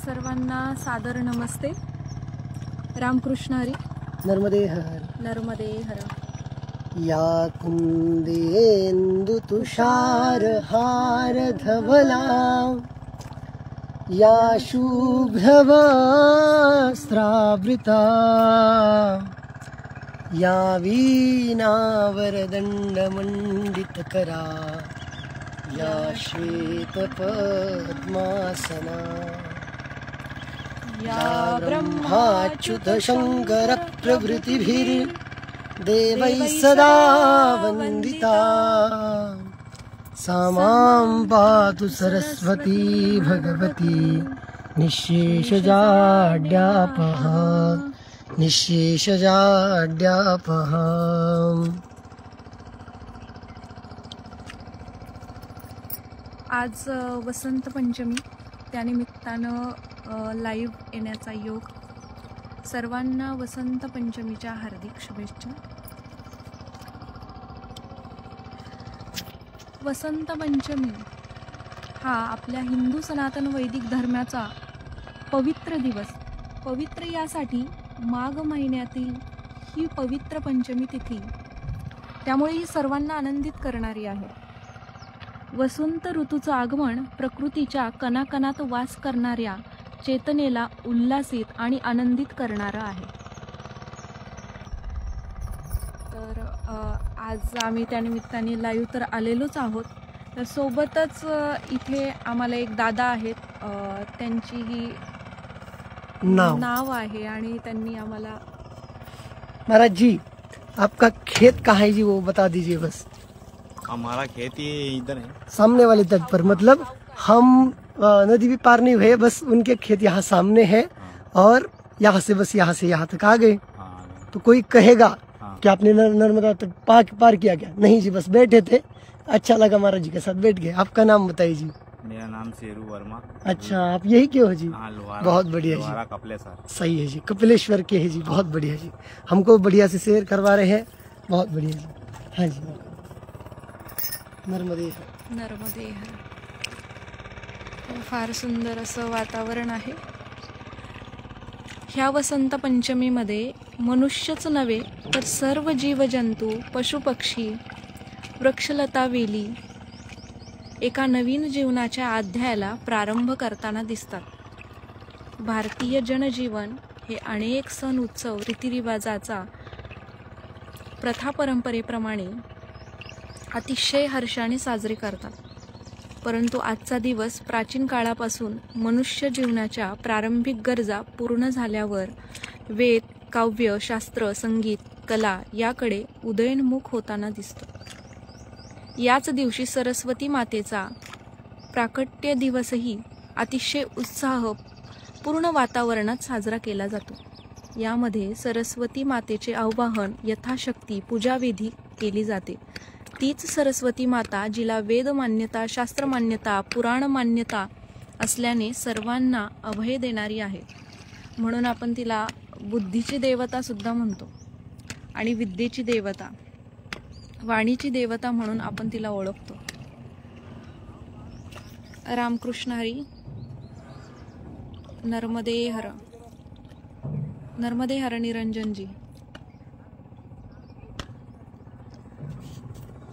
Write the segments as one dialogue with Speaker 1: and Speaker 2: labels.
Speaker 1: सर्वांना सादर नमस्ते. रामकृष्ण हरी.
Speaker 2: नर्मदे हर.
Speaker 1: नर्मदे हर.
Speaker 2: या कुंदेंदु तुषार हार धवला, या शुभ्रवस्त्रावृता, या वीणावरदंड मंडितकरा, या श्वेतपद्मासना, या ब्रह्माच्युत शंकर प्रभृतिभिर्देवैः सदा वन्दिता, सा मां पातु सरस्वती भगवती निःशेषजाड्यापः. निःशेषजाड्यापः.
Speaker 1: आज वसंत पंचमी, त्यानिमित्तानं लाईव्ह येण्याचा योग. सर्वांना वसंत पंचमीच्या हार्दिक शुभेच्छा. वसंत पंचमी हा आपल्या हिंदू सनातन वैदिक धर्माचा पवित्र दिवस. पवित्र यासाठी माघ महिन्यातील ही पवित्र पंचमी तिथी, त्यामुळे ही सर्वांना आनंदित करणारी आहे. वसंत ऋतूचं आगमन प्रकृतीच्या कणाकणात वास करणाऱ्या चेतनेला उल्हासित आणि आनंदित करणारं आहे. तर आज आम्ही त्यानिमित्ताने लाईव्ह तर आलेलोच आहोत. तर सोबतच इथे आम्हाला एक दादा आहेत, त्यांची ही नाव आहे आणि त्यांनी आम्हाला.
Speaker 2: महाराज जी, आपका खेत कहाँ है जी, वो बता दीजिए बस.
Speaker 3: हमारा खेत ही इधर है,
Speaker 2: सामने वाले तट पर. मतलब हम नदी भी पार नहीं हुए, बस उनके खेत यहाँ सामने है और यहाँ से बस यहाँ से यहाँ तक आ गए. तो कोई कहेगा कि आपने नर्मदा तट पार किया क्या? नहीं जी, बस बैठे थे, अच्छा लगा महाराज जी के साथ बैठ गए. आपका नाम बताइए जी.
Speaker 3: मेरा नाम शेरू वर्मा.
Speaker 2: अच्छा, आप यही के हो जी? बहुत बढ़िया जी.
Speaker 3: कपिलेश्वर.
Speaker 2: सही है जी, कपिलेश्वर के है जी. बहुत बढ़िया जी, हमको बढ़िया से शेयर करवा रहे हैं. बहुत बढ़िया जी. हाँ जी. नर्मदे हर.
Speaker 1: नर्मदे हर. फार सुंदर असं वातावरण आहे. ह्या वसंत पंचमीमध्ये मनुष्यच नव्हे तर सर्व जीवजंतू, पशुपक्षी, वृक्षलता, वेली एका नवीन जीवनाच्या अध्यायाला प्रारंभ करताना दिसतात. भारतीय जनजीवन हे अनेक सण, उत्सव, रीतिरिवाजाचा प्रथा परंपरेप्रमाणे अतिशय हर्षाने साजरे करतात. परंतु आजचा दिवस प्राचीन काळापासून मनुष्य जीवनाच्या प्रारंभिक गरजा पूर्ण झाल्यावर वेद, काव्य, शास्त्र, संगीत, कला याकडे उदयोन्मुख होताना दिसतो. याच दिवशी सरस्वती मातेचा प्राकट्य दिवसही अतिशय उत्साहपूर्ण वातावरणात साजरा केला जातो. यामध्ये सरस्वती मातेचे आवाहन, यथाशक्ती पूजाविधी केली जाते. तीच सरस्वती माता जिला वेद मान्यता, शास्त्र मान्यता, पुराण मान्यता असल्याने सर्वांना अभय देणारी आहे. म्हणून आपण तिला बुद्धीची देवता सुद्धा म्हणतो आणि विद्येची देवता, वाणीची देवता म्हणून आपण तिला ओळखतो. रामकृष्ण हरी. नर्मदे हर. नर्मदे हर निरंजनजी.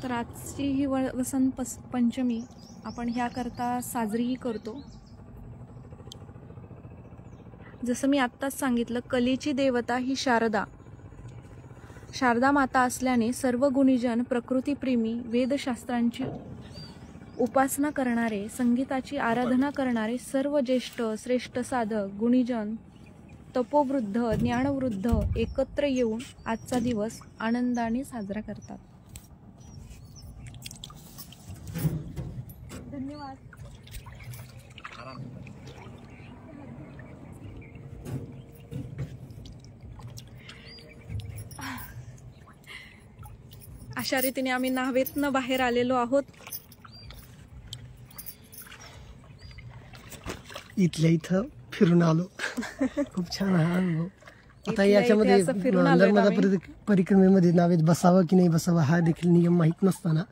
Speaker 1: तर आजची ही वसंत पंचमी आपण ह्याकरता साजरीही करतो. जसं मी आत्ताच सांगितलं, कलेची देवता ही शारदा माता असल्याने सर्व गुणीजन, प्रकृतीप्रेमी, वेदशास्त्रांची उपासना करणारे, संगीताची आराधना करणारे सर्व ज्येष्ठ श्रेष्ठ साधक, गुणीजन, तपोवृद्ध, ज्ञानवृद्ध एकत्र येऊन आजचा दिवस आनंदाने साजरा करतात. धन्यवाद. अशा रीतीने आम्ही नावेतनं बाहेर आलेलो आहोत.
Speaker 2: इथल्या इथं फिरून आलो. खूप छान आहे अनुभव. आता याच्यामध्ये नर्मदा परिक्रमेमध्ये नावेत बसावं की नाही बसावं हा देखील नियम माहीत नसताना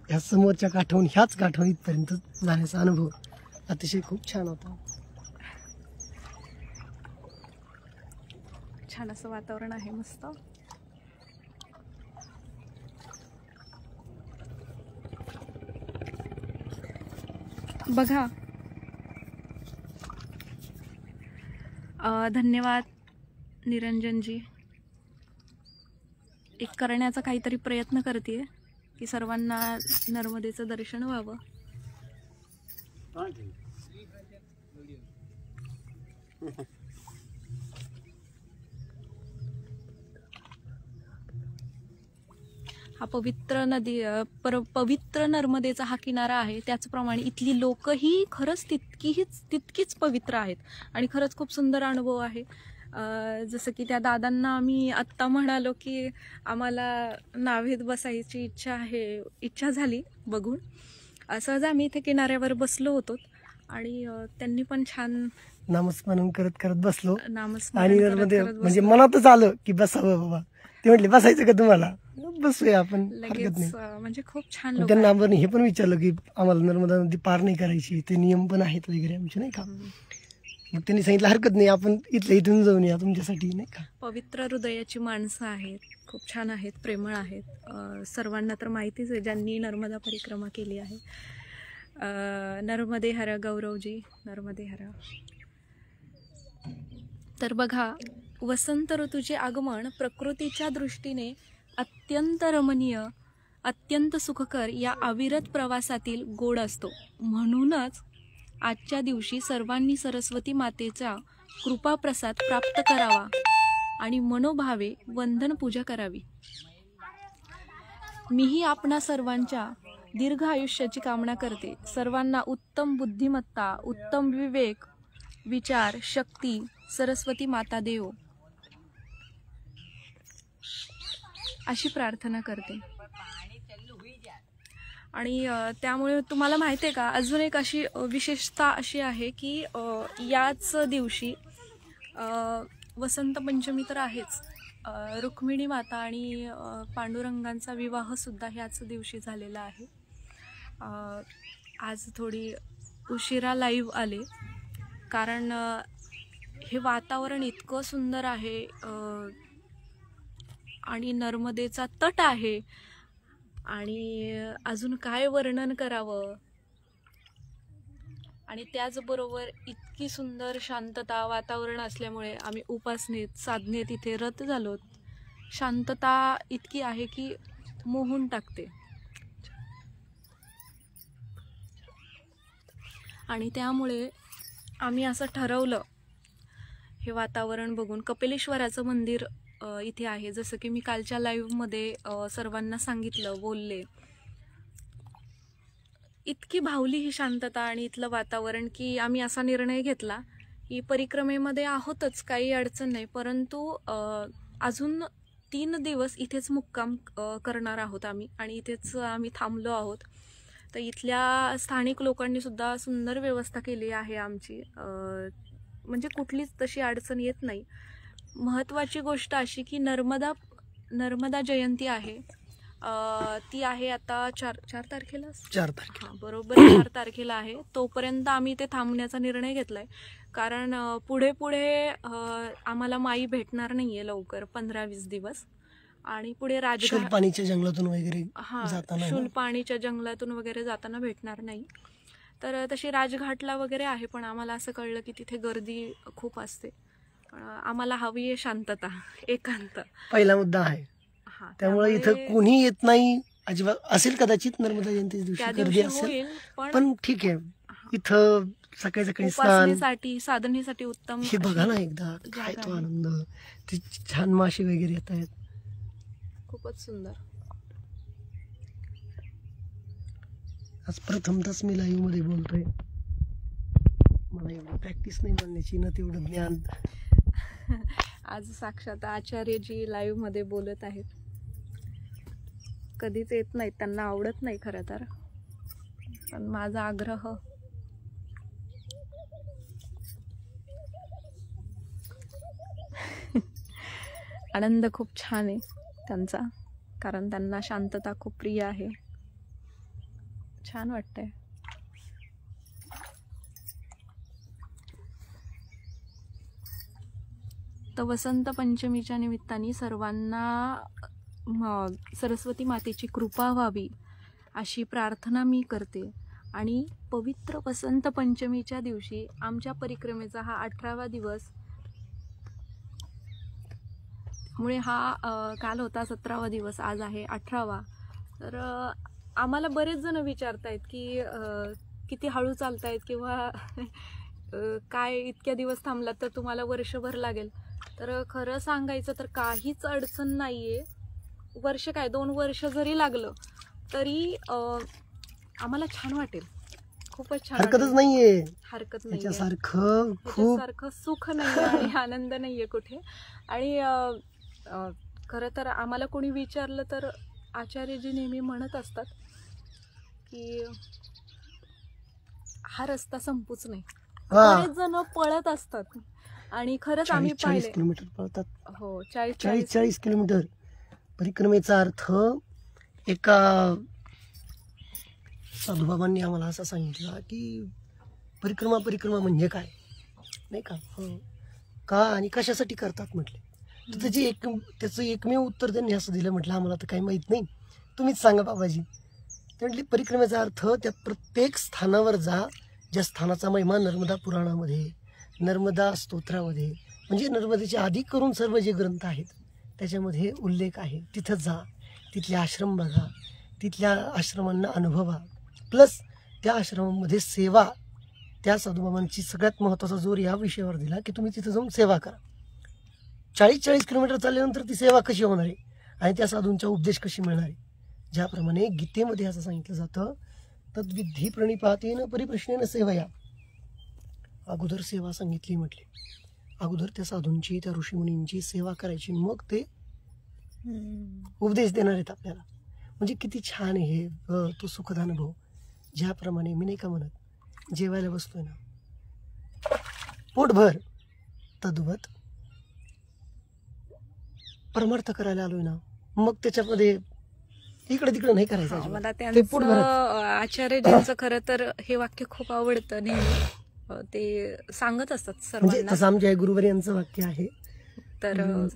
Speaker 2: ह्या समोरच्या काठावरून ह्याच काठावरून इथपर्यंत जाण्याचा अनुभव अतिशय खूप छान होता.
Speaker 1: छान असं वातावरण आहे, मस्त. बघा, धन्यवाद निरंजनजी. एक करण्याचा काहीतरी प्रयत्न करते की सर्वांना नर्मदेचं दर्शन व्हावं. हा पवित्र नदी पवित्र नर्मदेचा हा किनारा आहे. त्याचप्रमाणे इथली लोकही खरंच तितकीच पवित्र आहेत आणि खरंच खूप सुंदर अनुभव आहे. जसं की त्या दादांना आम्ही आत्ता म्हणालो की आम्हाला नावेत बसायची इच्छा झाली बघून. सहज आम्ही इथे किनाऱ्यावर बसलो होतो आणि त्यांनी पण छान
Speaker 2: नामस्मरण करत करत बसलो
Speaker 1: नामस्मरण
Speaker 2: आणि
Speaker 1: करत
Speaker 2: नर्मदे
Speaker 1: करत
Speaker 2: म्हणजे
Speaker 1: बसलो.
Speaker 2: मनातच आलं की बसावं बाबा. ते म्हटले बसायचं का तुम्हाला, बसूया आपण, हरकत
Speaker 1: लगेच
Speaker 2: नाही.
Speaker 1: म्हणजे खूप छान
Speaker 2: मग
Speaker 1: लोक
Speaker 2: त्यांना
Speaker 1: आहेत.
Speaker 2: आपण हे पण विचारलं की आम्हाला नर्मदा नदी पार नाही करायची, ते नियम पण आहेत वगैरे आमचे, नाही का. मग त्यांनी सांगितलं हरकत नाही, आपण इथून जाऊन या तुमच्यासाठी, नाही का.
Speaker 1: पवित्र हृदयाची माणसं आहेत, खूप छान आहेत, प्रेमळ आहेत. सर्वांना तर माहितीच आहे ज्यांनी नर्मदा परिक्रमा केली आहे. नर्मदे हर गौरवजी, नर्मदे हर. तर बघा, वसंत ऋतूचे आगमन प्रकृतीच्या दृष्टीने अत्यंत रमणीय, अत्यंत सुखकर या अविरत प्रवासातील गोड असतो. म्हणूनच आजच्या दिवशी सर्वांनी सरस्वती मातेचा कृपाप्रसाद प्राप्त करावा आणि मनोभावे वंदन पूजा करावी. मीही आपणा सर्वांच्या दीर्घ आयुष्याची कामना करते. सर्वांना उत्तम बुद्धिमत्ता, उत्तम विवेक, विचार शक्ती सरस्वती माता देव अशी प्रार्थना करते. आणि त्यामुळे तुम्हाला माहिती आहे का, अजून एक अशी विशेषता अशी आहे की याच दिवशी वसंत पंचमी तर आहेच, रुक्मिणी माता आणि पांडुरंगांचा विवाहसुद्धा ह्याच दिवशी झालेला आहे. आज थोडी उशिरा लाईव्ह आले कारण हे वातावरण इतकं सुंदर आहे आणि नर्मदेचा तट आहे आणि अजून काय वर्णन करावं. आणि त्याचबरोबर इतकी सुंदर शांतता वातावरण असल्यामुळे आम्ही उपासनेत साधनेत इथे रत झालो. शांतता इतकी आहे की मोहून टाकते. आणि त्यामुळे आम्ही असं ठरवलं, हे वातावरण बघून कपिलेश्वराचं मंदिर इथे आहे, जसं की मी कालच्या लाईव्हमध्ये सर्वांना सांगितलं, बोलले. इतकी भावली ही शांतता आणि इथलं वातावरण की आम्ही असा निर्णय घेतला की परिक्रमेमध्ये आहोतच, काही अडचण नाही, परंतु अजून 3 दिवस इथेच मुक्काम करणार आहोत आम्ही आणि इथेच आम्ही थांबलो आहोत. तर इथल्या स्थानिक लोकांनी सुद्धा सुंदर व्यवस्था केली आहे आमची, म्हणजे कुठलीच तशी अडचण येत नाही. महत्त्वाची गोष्ट अशी की नर्मदा जयंती आहे, ती आहे आता 4 तारखेला.
Speaker 2: 4 तारखेला,
Speaker 1: हां बरोबर 4 तारखेला आहे. तोपर्यंत आम्ही ते थांबण्याचा निर्णय घेतलाय कारण पुढे आम्हाला माई भेटणार नाहीये लवकर, 15-20 दिवस. आणि पुढे
Speaker 2: शूलपाणीच्या जंगलातून वगैरे जाताना,
Speaker 1: शूलपाणीच्या जंगलातून वगैरे जाताना भेटणार नाही. तर तशी राजघाटला वगैरे आहे, पण आम्हाला असं कळलं की तिथे गर्दी खूप असते. आम्हाला हवी आहे शांतता, एकांत, पहिला मुद्दा आहे.
Speaker 2: त्यामुळे इथं कोणी येत नाही अजिबात. असेल कदाचित नर्मदा जयंती दिवशी गर्दी असेल, पण ठीक आहे. इथं सकाळी
Speaker 1: उपासनेसाठी साधनेसाठी उत्तम.
Speaker 2: हे बघा ना एकदा, काय तो आनंद, ते छान मासे वगैरे येत आहेत,
Speaker 1: खूपच सुंदर.
Speaker 2: आज प्रथमतच मी लाईव्ह मध्ये बोलतोय. मला एवढी प्रॅक्टिस नाही बोलण्याची ना, तेवढं ज्ञान.
Speaker 1: आज साक्षात आचार्यजी लाईव्ह मध्ये बोलत आहेत. कधीच येत नाहीत, त्यांना आवडत नाही खरं तर, पण माझा आग्रह. आनंद खूप छान आहे त्यांचा, कारण त्यांना शांतता खूप प्रिय आहे. छान वाटतंय. तर वसंत पंचमीच्या निमित्ताने सर्वांना सरस्वती मातेची कृपा व्हावी अशी प्रार्थना मी करते. आणि पवित्र वसंत पंचमीच्या दिवशी आमच्या परिक्रमेचा हा 18वा दिवस, त्यामुळे हा काल होता 17वा दिवस, आज आहे 18वा. तर आम्हाला बरेच जण विचारतायत की किती हळू चालतायत किंवा काय इतक्या दिवस थांबलात तर तुम्हाला वर्षभर लागेल. तर खरं सांगायचं तर काहीच अडचण नाहीये. वर्ष काय 2 वर्ष जरी लागलं तरी आम्हाला छान वाटेल, खूपच छान.
Speaker 2: हरकतच नाहीये,
Speaker 1: हरकत नाही,
Speaker 2: त्याच्यासारखं खूप
Speaker 1: सुख नाही आणि आनंद नाहीये कुठे. आणि खरं तर आम्हाला कोणी विचारलं तर आचार्यजी नेहमी म्हणत असतात की हा रस्ता संपूच नाही. बरेच जण पळत असतात आणि खरंच आम्ही
Speaker 2: 40 किलोमीटर पळतात.
Speaker 1: हो,
Speaker 2: 40 किलोमीटर. परिक्रमेचा अर्थ एका साधूबाबांनी आम्हाला असं सांगितलं की परिक्रमा म्हणजे काय, नाही का, का आणि कशासाठी करतात म्हटले. तर त्याचं एकमेव उत्तर त्यांनी असं दिलं, म्हटलं आम्हाला तर काही माहीत नाही, तुम्हीच सांगा बाबाजी. ते म्हटले परिक्रमेचा अर्थ त्या प्रत्येक स्थानावर जा, ज्या स्थानाचा महिमा नर्मदा पुराणामध्ये, नर्मदा स्तोत्रामध्ये, म्हणजे नर्मदेच्या आधी करून सर्व जे ग्रंथ आहेत त्याच्यामध्ये उल्लेख आहे, तिथं जा, तिथले आश्रम बघा, तिथल्या आश्रमांना अनुभवा, प्लस त्या आश्रमामध्ये सेवा. त्या साधूबाबांची सगळ्यात महत्त्वाचा जोर या विषयावर दिला की तुम्ही तिथं जाऊन सेवा करा. 40 किलोमीटर चालल्यानंतर ती सेवा कशी होणार आहे आणि त्या साधूंचा उपदेश कशी मिळणार आहे. ज्याप्रमाणे गीतेमध्ये असं सांगितलं जातं, तद्विधी प्रणिपातेन परिप्रश्नेन सेवया. अगोदर सेवा सांगितली म्हटली, अगोदर त्या साधूंची, त्या ऋषीमुनींची सेवा करायची, मग ते उपदेश देणार आहेत आपल्याला. म्हणजे किती छान आहे हे तो सुखद अनुभव. ज्याप्रमाणे मी नाही का म्हणत, जेवायला बसतोय ना पोटभर, तद्वत परमार्थ करायला आलोय ना, मग त्याच्यामध्ये इकडे तिकडे नाही करायचं.
Speaker 1: मला त्यांचं आचार्यजींचं खरं तर हे वाक्य खूप आवडतं, नेहमी ते सांगत असतात सर्वांना.
Speaker 2: तसं आमच्या गुरुवारी यांचं वाक्य आहे.
Speaker 1: तर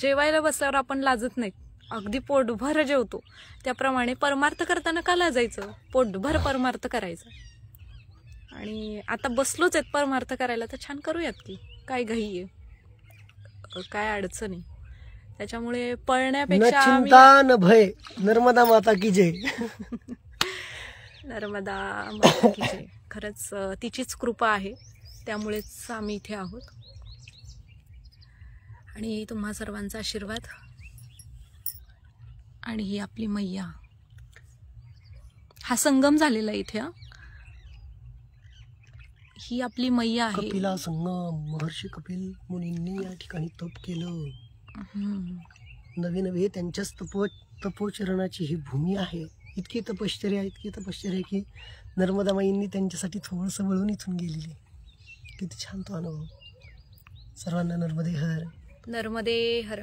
Speaker 1: जेवायला बसल्यावर आपण लाजत नाही, अगदी पोटभर जेवतो. त्याप्रमाणे परमार्थ करताना का लाजायचं, पोटभर परमार्थ करायचं. आणि आता बसलोच आहेत परमार्थ करायला, तर छान करूयात की, काय घाई आहे, काय अडचण आहे. त्याच्यामुळे पळण्यापेक्षा
Speaker 2: चिंता न भय, नर्मदा माता की जय.
Speaker 1: नर्मदा माता की जय. खरंच तिचीच कृपा आहे, त्यामुळेच आम्ही इथे आहोत. आणि तुम्हा सर्वांचा आशीर्वाद. आणि ही आपली मैया, हा संगम झालेला इथे, ही आपली मैया आहे.
Speaker 2: कपिला संगम, महर्षी कपिल मुनींनी या ठिकाणी तप केलं. नवे नवे त्यांच्याच तपोचरणाची ही भूमी आहे. इतकी तपश्चर्या की नर्मदा माईंनी त्यांच्यासाठी थोडंसं वळून इथून गेलेली. किती छान तो अनुभव. सर्वांना नर्मदे हर.
Speaker 1: नर्मदे हर.